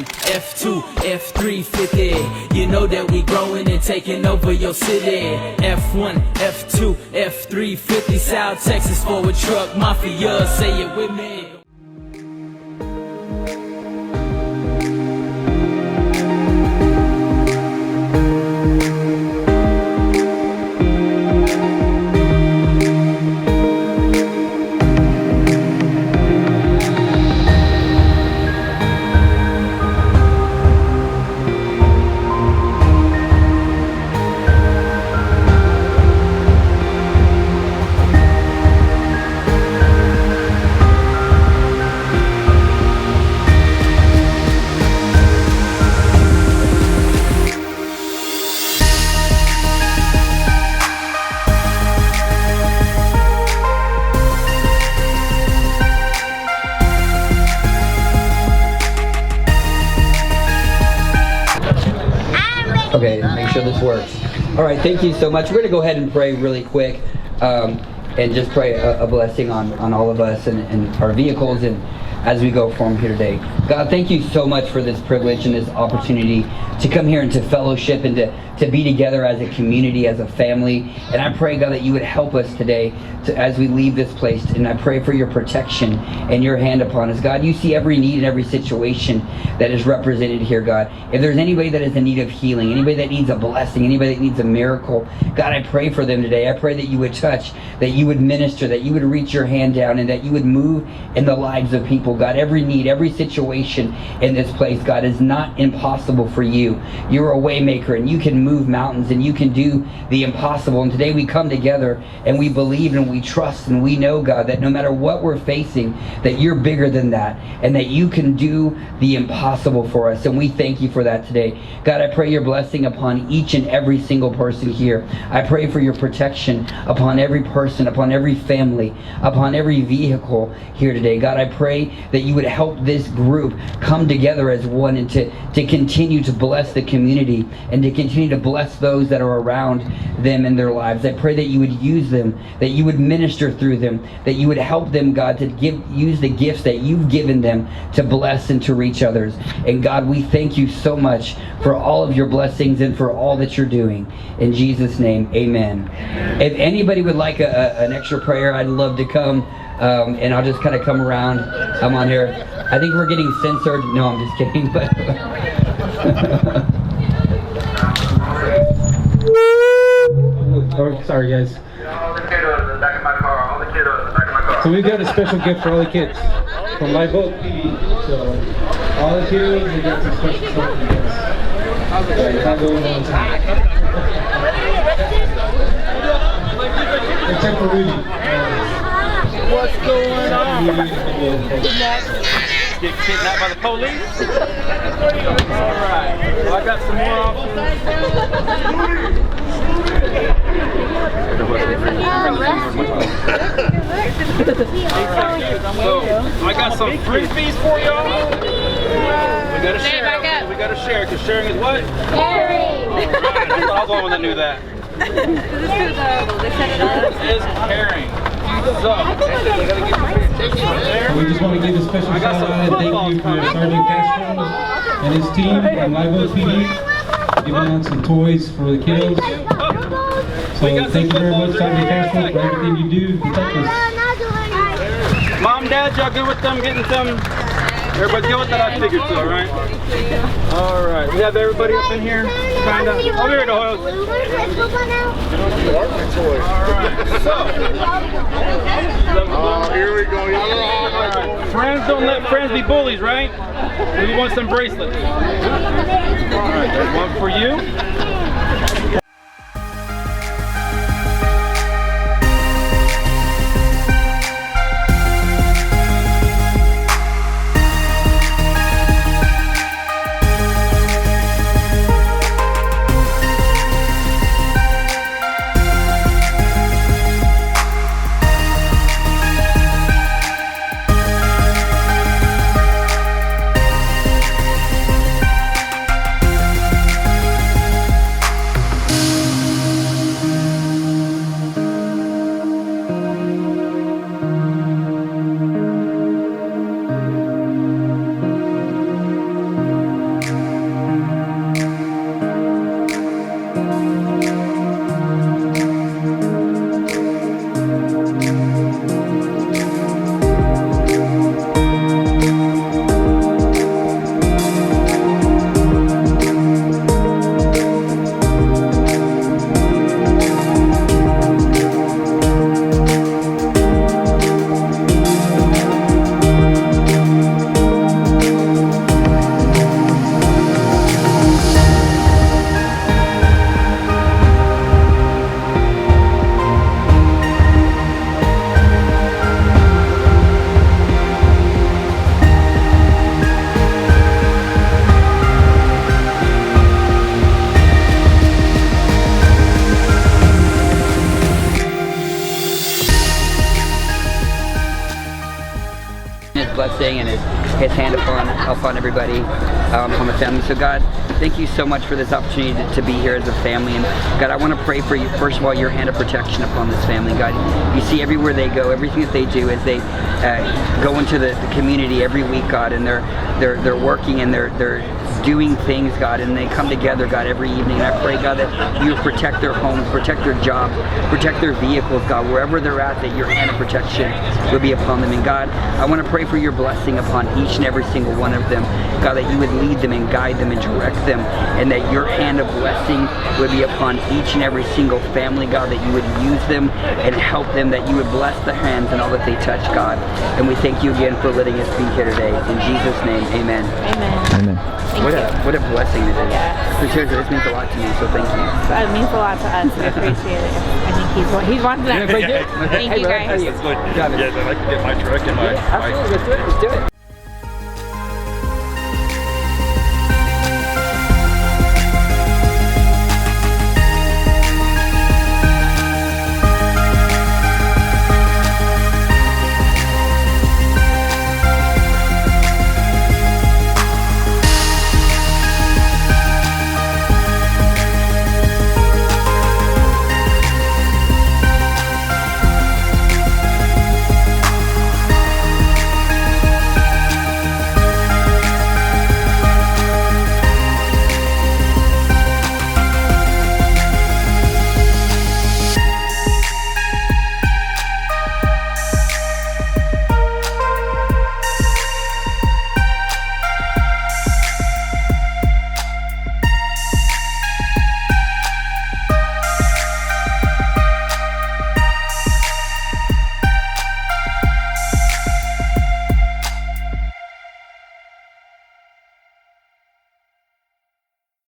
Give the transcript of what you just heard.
F1, F2, F350. You know that we growing and taking over your city. F1, F2, F350. South Texas forward truck Mafia. Say it with me. Okay, make sure this works. All right, thank you so much. We're going to go ahead and pray really quick and just pray a blessing on all of us and our vehicles and as we go forward here today. God, thank you so much for this privilege and this opportunity to come here and to fellowship and to be together as a community, as a family. And I pray, God, that you would help us today as we leave this place. And I pray for your protection and your hand upon us. God, you see every need and every situation that is represented here, God. If there's anybody that is in need of healing, anybody that needs a blessing, anybody that needs a miracle, God, I pray for them today. I pray that you would touch, that you would minister, that you would reach your hand down, and that you would move in the lives of people. God, every need, every situation in this place, God, is not impossible for you. You're a way maker, and you can move mountains, and you can do the impossible. And today we come together and we believe and we trust and we know, God, that no matter what we're facing, that you're bigger than that and that you can do the impossible for us. And we thank you for that today. God, I pray your blessing upon each and every single person here. I pray for your protection upon every person, upon every family, upon every vehicle here today. God, I pray that you would help this group come together as one and to continue to bless the community and to continue to bless those that are around them in their lives. I pray that you would use them, that you would minister through them, that you would help them, God, to use the gifts that you've given them to bless and to reach others. And God, we thank you so much for all of your blessings and for all that you're doing. In Jesus' name, amen. If anybody would like an extra prayer, I'd love to come. And I'll just kind of come around. I'm on here. I think we're getting censored. No, I'm just kidding. But oh, sorry, guys. All the kiddos in the back of my car. All the kiddos in the back of my car. So we've got a special gift for all the kids from Live Oak TV. So all the kiddos, we got some special stuff for you guys. It's not going on time. Except for Rudy. What's going on? Get kidnapped by the police? Alright. Well, I got some more options. So, I got some frisbees for y'all. We gotta share. We gotta share, because sharing is what? Caring. Alright. I was the only one that knew that. This is caring. So, we just want to give a special shout out and thank you for Sergeant Castro and his team from Live Oak PD, giving out some toys for the kiddos. So thank you very much, Sergeant Castro, for everything you do to help us. Mom, Dad, y'all good with them getting some? Everybody good with that? I figured so, alright? Alright, we have everybody up in here, kind of. Oh, here it is. Alright, so. Here we go. Alright, friends don't let friends be bullies, right? We want some bracelets. Alright, there's one for you. blessing and his hand upon everybody, upon the family. So God, thank you so much for this opportunity to be here as a family. And God, I want to pray for you, first of all, your hand of protection upon this family. God, you see everywhere they go, everything that they do as they go into the community every week, God, and they're working and they're doing things, God, and they come together, God, every evening. And I pray, God, that you protect their homes, protect their jobs, protect their vehicles, God, wherever they're at, that your hand of protection will be upon them. And God, I want to pray for your blessing upon each and every single one of them. God, that you would lead them and guide them and direct them, and that your hand of blessing would be upon each and every single family, God, that you would use them and help them, that you would bless the hands and all that they touch, God. And we thank you again for letting us be here today. In Jesus' name, amen. Amen. What a blessing it is. Yeah. So seriously, this means a lot to me, so thank you. It means a lot to us. We appreciate it. I think he's wanting that. Yeah, Thank you, guys. Good job. Yeah, I'd like to get my truck and my Absolutely, let's do it.